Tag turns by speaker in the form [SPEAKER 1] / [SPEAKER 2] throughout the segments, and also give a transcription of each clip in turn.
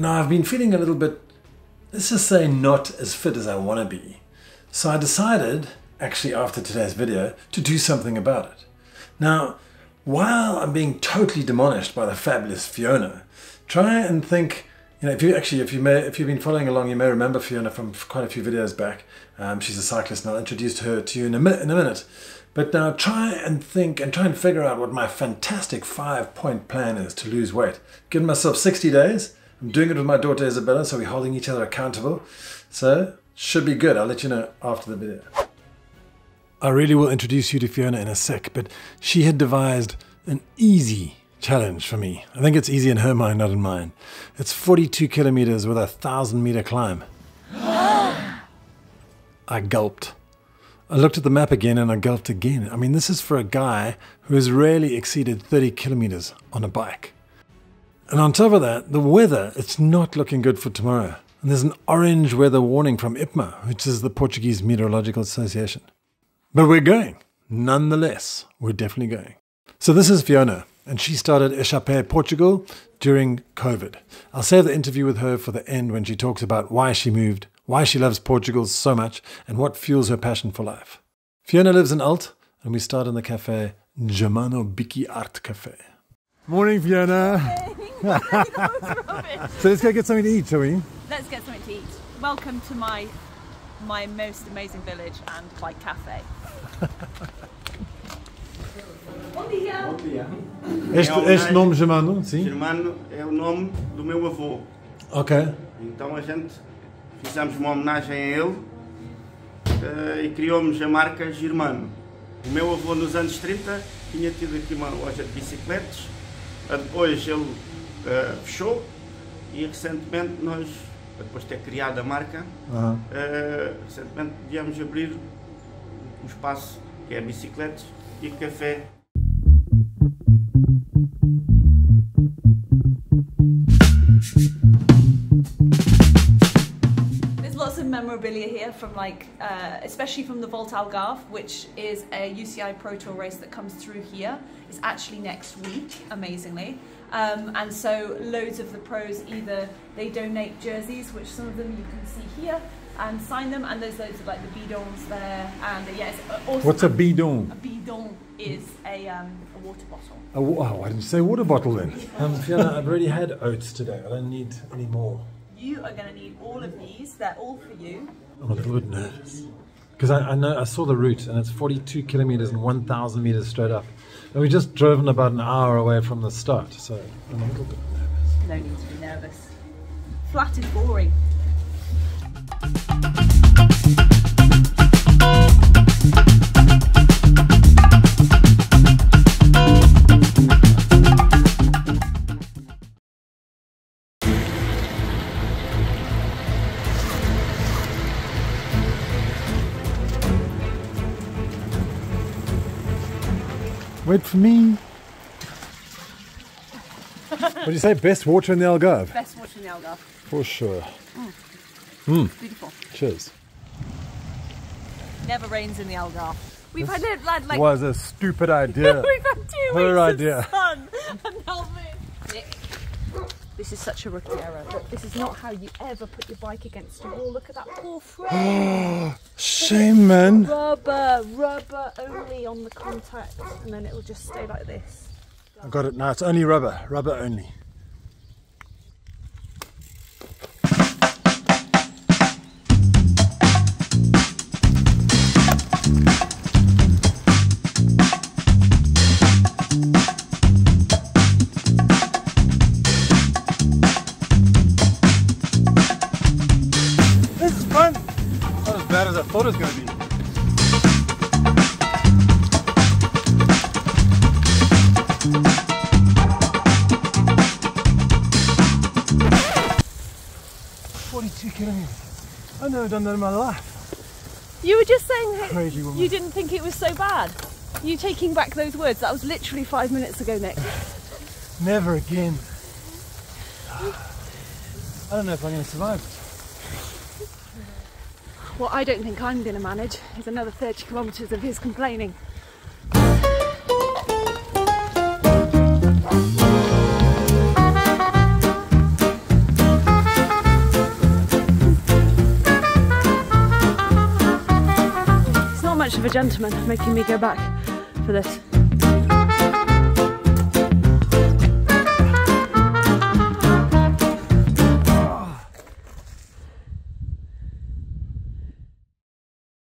[SPEAKER 1] Now I've been feeling a little bit, let's just say, not as fit as I want to be. So I decided, actually after today's video, to do something about it. Now, while I'm being totally demolished by the fabulous Fiona, try and think, you know, if you've been following along, you may remember Fiona from quite a few videos back. She's a cyclist, and I'll introduce her to you in a minute. But now try and think and try and figure out what my fantastic 5-point plan is to lose weight. Given myself 60 days. I'm doing it with my daughter Isabella, so we're holding each other accountable. So, should be good. I'll let you know after the video. I really will introduce you to Fiona in a sec, but she had devised an easy challenge for me. I think it's easy in her mind, not in mine. It's 42 kilometers with a 1,000-meter climb. I gulped. I looked at the map again and I gulped again. I mean, this is for a guy who has rarely exceeded 30 kilometers on a bike. And on top of that, the weather, it's not looking good for tomorrow. And there's an orange weather warning from IPMA, which is the Portuguese Meteorological Association. But we're going. Nonetheless, we're definitely going. So this is Fiona, and she started Échappée Portugal during COVID. I'll save the interview with her for the end when she talks about why she moved, why she loves Portugal so much, and what fuels her passion for life. Fiona lives in Alt, and we start in the cafe Germano Bicchi Art Cafe. Morning, Fiona. So let's go get something to eat, shall we?
[SPEAKER 2] Let's get something to eat. Welcome to my most amazing village and bike cafe. Bom dia.
[SPEAKER 3] Bom dia.
[SPEAKER 1] Este nome Germano, sim?
[SPEAKER 3] Germano é o nome do meu avô.
[SPEAKER 1] Ok.
[SPEAKER 3] Então a gente fizemos uma homenagem a ele e criou-nos a marca Germano. O meu avô nos anos 30 tinha tido aqui uma loja de bicicletas, depois ele fechou e recentemente nós, depois de ter criado a marca, recentemente viemos abrir um espaço que é bicicletas e café.
[SPEAKER 2] There's lots of memorabilia here from especially from the Volta Algarve, which is a UCI Pro Tour race that comes through here. It's actually next week, amazingly. And so loads of the pros, either they donate jerseys, which some of them you can see here, and sign them, and there's loads of like the bidons there, and yes. Awesome.
[SPEAKER 1] What's a bidon?
[SPEAKER 2] A bidon is a water bottle.
[SPEAKER 1] Oh, why didn't you say water bottle then? Fiona, I've already had oats today. I don't need any more.
[SPEAKER 2] You are going to need all of these. They're all for you.
[SPEAKER 1] I'm a little bit nervous because I saw the route, and it's 42 kilometers and 1,000 meters straight up. And we just driven about an hour away from the start, so I'm a little bit nervous.
[SPEAKER 2] No need to be nervous. Flat is boring.
[SPEAKER 1] Wait for me. What do you say? Best water in the Algarve?
[SPEAKER 2] Best water in the Algarve.
[SPEAKER 1] For sure.
[SPEAKER 2] Beautiful.
[SPEAKER 1] Cheers.
[SPEAKER 2] Never rains in the Algarve. We've had it like
[SPEAKER 1] was a stupid idea.
[SPEAKER 2] we've had 2
[SPEAKER 1] Her
[SPEAKER 2] weeks
[SPEAKER 1] idea.
[SPEAKER 2] of sun and now this. This is such a rookie error. Look, this is not how you ever put your bike against a wall. Look at that poor friend.
[SPEAKER 1] Shame, man.
[SPEAKER 2] Rubber only on the contact, and then it will just stay like this.
[SPEAKER 1] I got it now. It's only rubber only. This is fun. Not as bad as I thought it was going to be. I've never done that in my life.
[SPEAKER 2] You were just saying that
[SPEAKER 1] Crazy woman.
[SPEAKER 2] you didn't think it was so bad. You taking back those words? That was literally 5 minutes ago, Nick.
[SPEAKER 1] Never again. I don't know if I'm going to survive.
[SPEAKER 2] What I don't think I'm going to manage is another 30 kilometres of his complaining. much of a gentleman making me go back for this.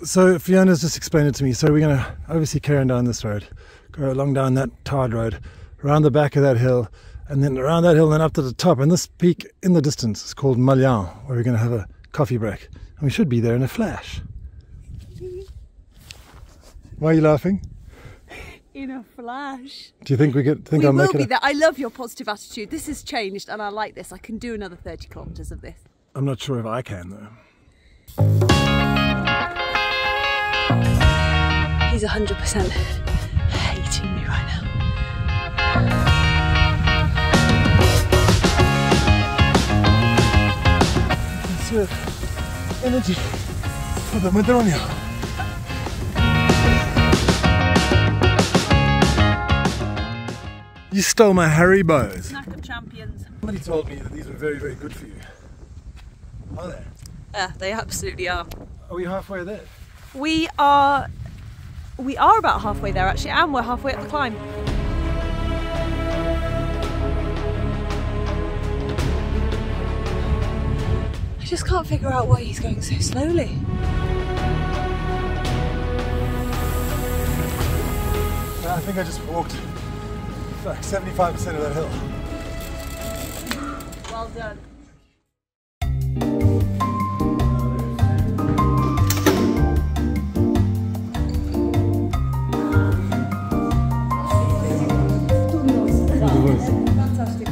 [SPEAKER 1] So Fiona's just explained it to me. So we're going to obviously carry on down this road, go along down that tarred road, around the back of that hill, and then around that hill and then up to the top. And this peak in the distance is called Malian, where we're going to have a coffee break. And we should be there in a flash. Why are you laughing?
[SPEAKER 2] In a flash.
[SPEAKER 1] Do you think I'll make it?
[SPEAKER 2] We will be there. I love your positive attitude. This has changed and I like this. I can do another 30 kilometres of this.
[SPEAKER 1] I'm not sure if I can though.
[SPEAKER 2] He's 100% hating me right now.
[SPEAKER 1] Conserve energy for the Madronia. You stole my Haribos.
[SPEAKER 2] Snack of champions.
[SPEAKER 1] Somebody told me that these were very, very good for you. Are they?
[SPEAKER 2] Yeah, they absolutely are.
[SPEAKER 1] Are we halfway there?
[SPEAKER 2] We are about halfway there actually, and we're halfway up the climb. I just can't figure out why he's going so slowly.
[SPEAKER 1] I think I just walked like 75% of that hill.
[SPEAKER 2] Well done. Fantastic.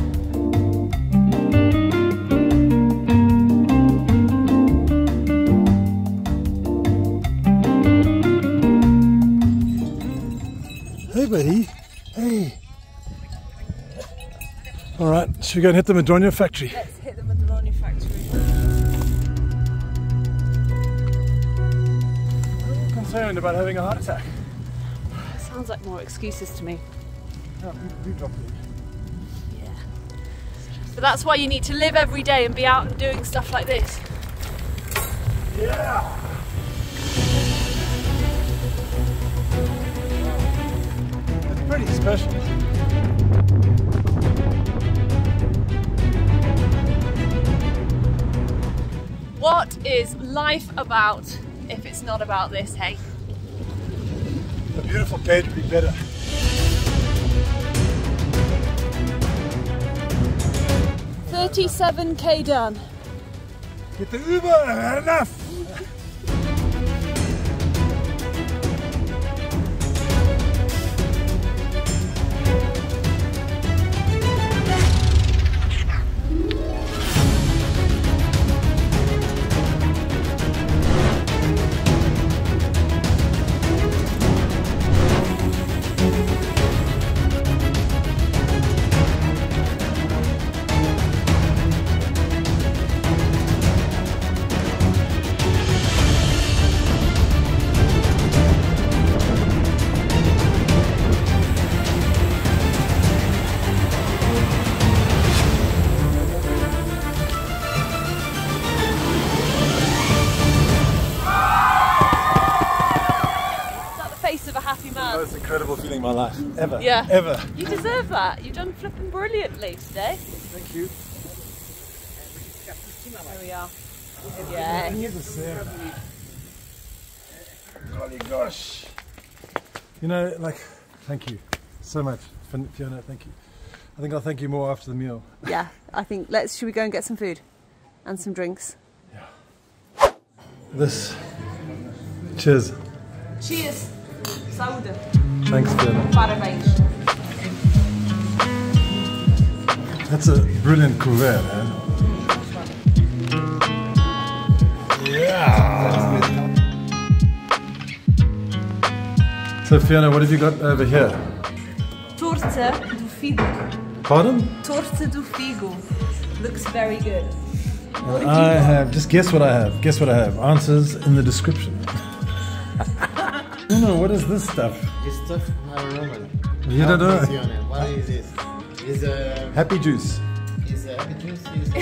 [SPEAKER 1] Hey buddy, hey. Alright, should we go and hit the Madronia factory?
[SPEAKER 2] Let's hit the Madronia factory.
[SPEAKER 1] I'm concerned about having a heart attack.
[SPEAKER 2] Sounds like more excuses to me.
[SPEAKER 1] No, we dropped it.
[SPEAKER 2] Yeah. But that's why you need to live every day and be out and doing stuff like this.
[SPEAKER 1] Yeah! It's pretty special.
[SPEAKER 2] What is life about if it's not about this, hey?
[SPEAKER 1] A beautiful day to be better.
[SPEAKER 2] $37K done.
[SPEAKER 1] Get the Uber, enough! Most incredible feeling in my life, ever.
[SPEAKER 2] Yeah.
[SPEAKER 1] Ever.
[SPEAKER 2] You deserve that. You've done flipping brilliantly today.
[SPEAKER 1] Thank you.
[SPEAKER 2] There we are. Yeah.
[SPEAKER 1] Golly gosh. You know, like, thank you so much, Fiona, thank you. I think I'll thank you more after the meal.
[SPEAKER 2] Yeah, I think, should we go and get some food? And some drinks?
[SPEAKER 1] Yeah. This. Cheers.
[SPEAKER 2] Cheers. Saúde.
[SPEAKER 1] Thanks, Fiona.
[SPEAKER 2] Parabéns.
[SPEAKER 1] That's a brilliant couvert, man. Yeah. So Fiona, what have you got over here?
[SPEAKER 2] Torta do figo.
[SPEAKER 1] Pardon?
[SPEAKER 2] Torta do figo. Looks very good.
[SPEAKER 1] I have, just guess what I have. Guess what I have. Answers in the description. No, what is this stuff?
[SPEAKER 4] This stuff, I don't know.
[SPEAKER 1] You don't know?
[SPEAKER 4] What is this? Is a
[SPEAKER 1] Happy juice.
[SPEAKER 4] Is a happy juice? Is a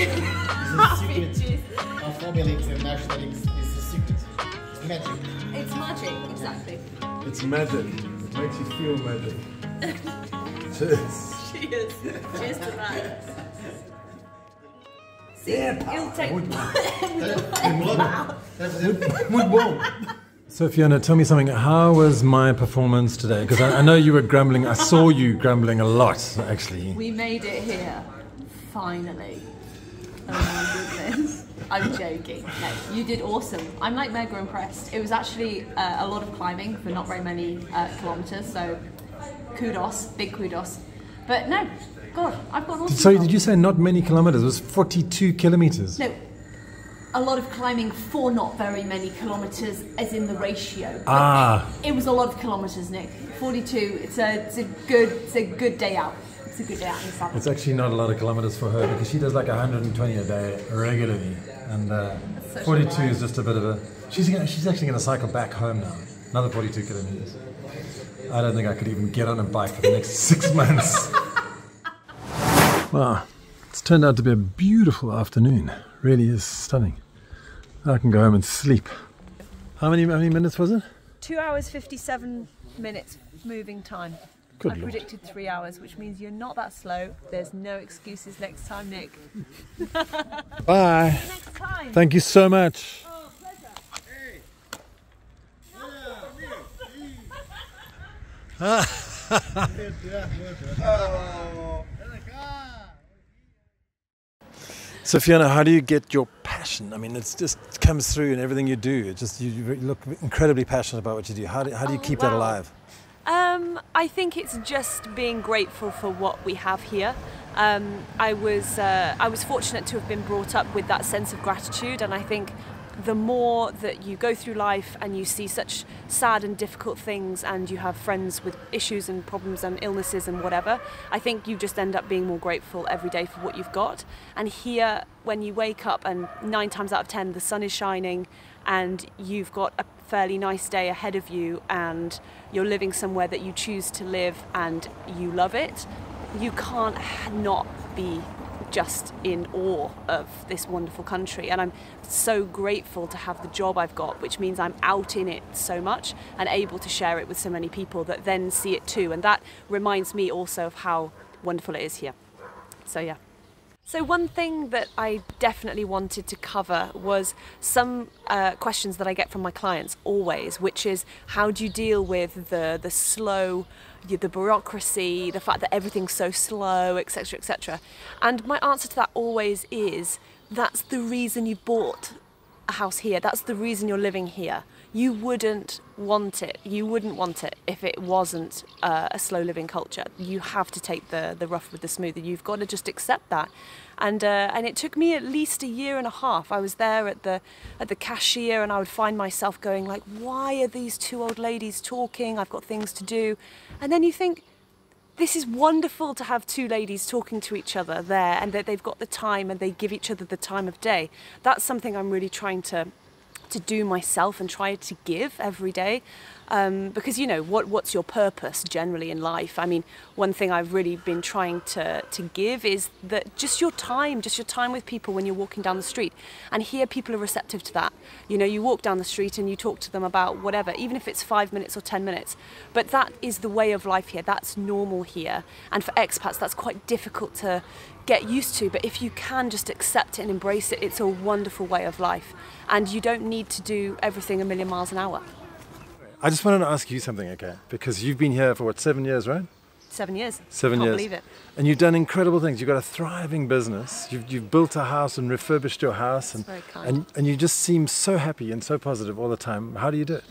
[SPEAKER 4] secret. Our family international is a secret. It's magic.
[SPEAKER 2] It's magic, exactly.
[SPEAKER 1] It's magic. It makes you feel magic. Cheers.
[SPEAKER 2] Cheers. Cheers to that. See, it'll take...
[SPEAKER 4] Muito bom.
[SPEAKER 1] So Fiona, tell me something. How was my performance today? Because I know you were grumbling. I saw you grumbling a lot, actually.
[SPEAKER 2] We made it here. Finally. Oh my goodness. I'm joking. No, you did awesome. I'm like mega impressed. It was actually a lot of climbing for not very many kilometers, so kudos, big kudos. But no, God, I've got an awesome
[SPEAKER 1] Sorry,
[SPEAKER 2] job.
[SPEAKER 1] did you say not many kilometers? It was 42 kilometers.
[SPEAKER 2] No, a lot of climbing for not very many kilometers, as in the ratio.
[SPEAKER 1] Ah.
[SPEAKER 2] It was a lot of kilometers, Nick. 42. It's a good day out. It's a good day out in the summer.
[SPEAKER 1] It's actually not a lot of kilometers for her because she does like 120 a day regularly, and 42 is just a bit of a. She's actually going to cycle back home now. Another 42 kilometers. I don't think I could even get on a bike for the next 6 months. Wow, it's turned out to be a beautiful afternoon. Really is stunning. I can go home and sleep. How many minutes was it?
[SPEAKER 2] 2 hours 57 minutes moving time.
[SPEAKER 1] Good
[SPEAKER 2] I
[SPEAKER 1] Lord.
[SPEAKER 2] predicted 3 hours, which means you're not that slow. There's no excuses next time, Nick.
[SPEAKER 1] Bye.
[SPEAKER 2] Next time.
[SPEAKER 1] Thank you so much.
[SPEAKER 2] Oh, pleasure.
[SPEAKER 1] So Fiona, how do you get your passion? I mean, it just comes through in everything you do. It just you look incredibly passionate about what you do. How do you keep that alive?
[SPEAKER 2] I think it's just being grateful for what we have here. I was fortunate to have been brought up with that sense of gratitude, and I think the more that you go through life and you see such sad and difficult things, and you have friends with issues and problems and illnesses and whatever, I think you just end up being more grateful every day for what you've got. And here, when you wake up and 9 times out of 10 the sun is shining and you've got a fairly nice day ahead of you and you're living somewhere that you choose to live and you love it, you can't not be just in awe of this wonderful country. And I'm so grateful to have the job I've got, which means I'm out in it so much and able to share it with so many people that then see it too. And that reminds me also of how wonderful it is here. So yeah. So one thing that I definitely wanted to cover was some questions that I get from my clients always, which is how do you deal with the slow, the bureaucracy, the fact that everything's so slow, etc., etc. And my answer to that always is, that's the reason you bought a house here. That's the reason you're living here. You wouldn't want it. You wouldn't want it if it wasn't a slow living culture. You have to take the rough with the smooth, and you've got to just accept that. And it took me at least 1.5 years. I was there at the cashier, and I would find myself going like, why are these 2 old ladies talking? I've got things to do. And then you think, this is wonderful to have 2 ladies talking to each other there, and that they've got the time and they give each other the time of day. That's something I'm really trying to do myself and try to give every day, because you know what's your purpose generally in life. I mean, one thing I've really been trying to give is that just your time with people when you're walking down the street. And here people are receptive to that. You know, you walk down the street and you talk to them about whatever, even if it's 5 minutes or 10 minutes. But that is the way of life here. That's normal here. And for expats, that's quite difficult to get used to, but if you can just accept it and embrace it, it's a wonderful way of life, and you don't need to do everything 1,000,000 miles an hour.
[SPEAKER 1] I just wanted to ask you something, okay? Because you've been here for what, 7 years, right?
[SPEAKER 2] 7 years.
[SPEAKER 1] 7 years.
[SPEAKER 2] Can't believe it.
[SPEAKER 1] And you've done incredible things. You've got a thriving business. You've built a house and refurbished your house, and
[SPEAKER 2] very kind.
[SPEAKER 1] and you just seem so happy and so positive all the time. How do you do it?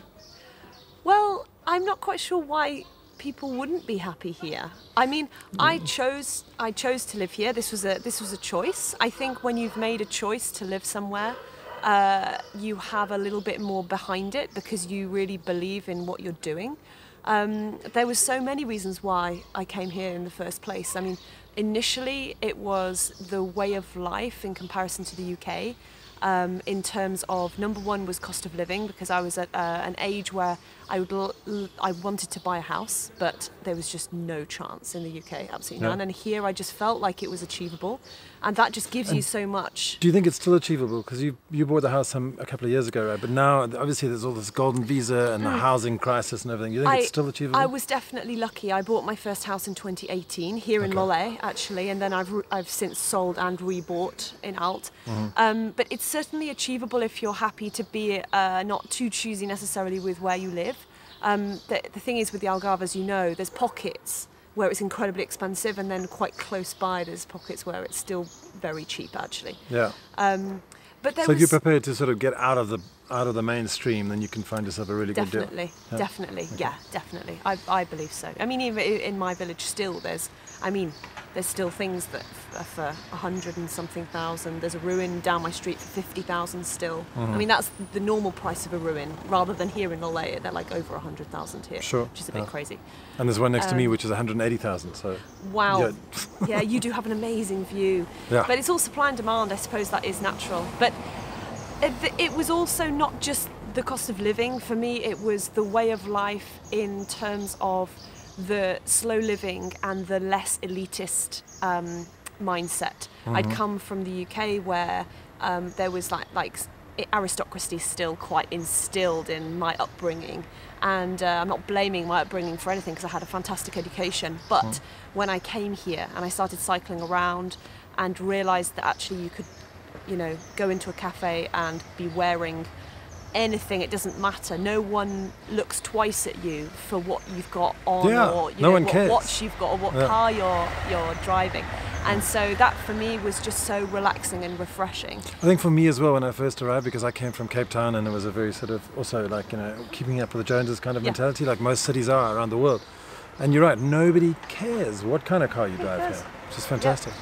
[SPEAKER 2] Well, I'm not quite sure why people wouldn't be happy here. I mean, I chose to live here. This was a choice. I think when you've made a choice to live somewhere, you have a little bit more behind it because you really believe in what you're doing. There was so many reasons why I came here in the first place. I mean, initially it was the way of life in comparison to the UK. In terms of, number one was cost of living, because I was at an age where I wanted to buy a house, but there was just no chance in the UK, absolutely none. And here I just felt like it was achievable.
[SPEAKER 5] And that just gives you so much.
[SPEAKER 1] Do you think it's still achievable? Because you bought the house a couple of years ago, right? But now, obviously, there's all this golden visa and the housing crisis and everything. You think it's still achievable?
[SPEAKER 5] I was definitely lucky. I bought my first house in 2018 here in Lollet, actually, and then I've since sold and rebought in Alt. But it's certainly achievable if you're happy to be not too choosy necessarily with where you live. The thing is with the Algarve, as you know, there's pockets where it's incredibly expensive, and then quite close by there's pockets where it's still very cheap actually.
[SPEAKER 1] Yeah.
[SPEAKER 5] But
[SPEAKER 1] so if you're prepared to sort of get out of the mainstream, then you can find yourself a really good deal.
[SPEAKER 5] Definitely, definitely. I believe so. I mean, even in my village still there's still things that are for 100 and something thousand. There's a ruin down my street for 50,000 still. I mean, that's the normal price of a ruin, rather than here in Lollet, they're like over 100,000 here, which is a bit crazy. And
[SPEAKER 1] there's one next to me which is 180,000. So
[SPEAKER 5] wow, yeah, you do have an amazing view. Yeah. But it's all supply and demand. I suppose that is natural. But it was also not just the cost of living for me. It was the way of life in terms of the slow living and the less elitist mindset. I'd come from the UK where there was like aristocracy still quite instilled in my upbringing, and I'm not blaming my upbringing for anything because I had a fantastic education, but when I came here and I started cycling around and realised that actually you could, you know, go into a cafe and be wearing anything, it doesn't matter. No one looks twice at you for what you've got on, or you know, what watch you've got, or what car you're driving. And so that for me was just so relaxing and refreshing.
[SPEAKER 1] I think for me as well when I first arrived, because I came from Cape Town, and it was a very sort of also like, you know, keeping up with the Joneses kind of mentality, like most cities are around the world. And you're right, nobody cares what kind of car you drive here, which is fantastic.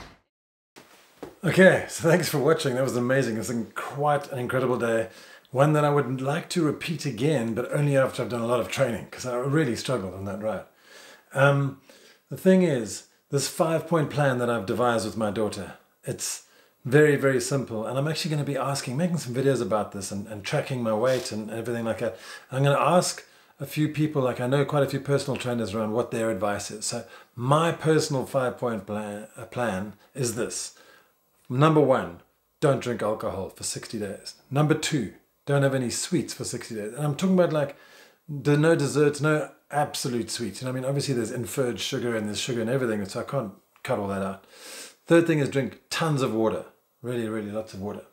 [SPEAKER 1] Okay, so thanks for watching. That was amazing. It's quite an incredible day. One that I would like to repeat again, but only after I've done a lot of training, because I really struggled on that ride. The thing is, this 5-point plan that I've devised with my daughter, it's very, very simple. And I'm actually going to be making some videos about this and tracking my weight and everything like that. I'm going to ask a few people, like I know quite a few personal trainers around, what their advice is. So my personal 5-point plan is this. Number 1, don't drink alcohol for 60 days. Number 2, don't have any sweets for 60 days. And I'm talking about like no desserts, no absolute sweets. You know, I mean, obviously there's inferred sugar and there's sugar and everything, so I can't cut all that out. Third thing is drink tons of water. Really, really lots of water.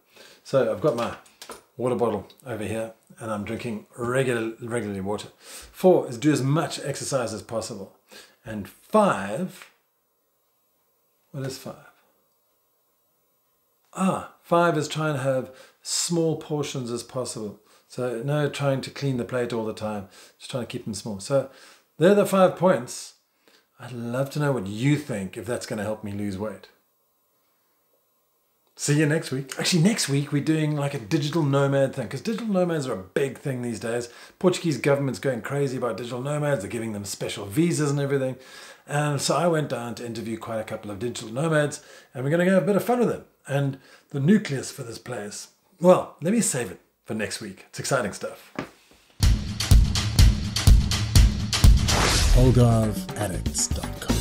[SPEAKER 1] So I've got my water bottle over here and I'm drinking regularly water. 4 is do as much exercise as possible. And 5, what is 5? 5 is try and have small portions as possible. So no trying to clean the plate all the time, just trying to keep them small. So they're the 5 points. I'd love to know what you think, if that's going to help me lose weight. See you next week. Actually, next week we're doing like a digital nomad thing, because digital nomads are a big thing these days. Portuguese government's going crazy about digital nomads. They're giving them special visas and everything. And so I went down to interview quite a couple of digital nomads, and we're going to have a bit of fun with them. And the nucleus for this place, well, let me save it for next week. It's exciting stuff.
[SPEAKER 6] AlgarveAddicts.com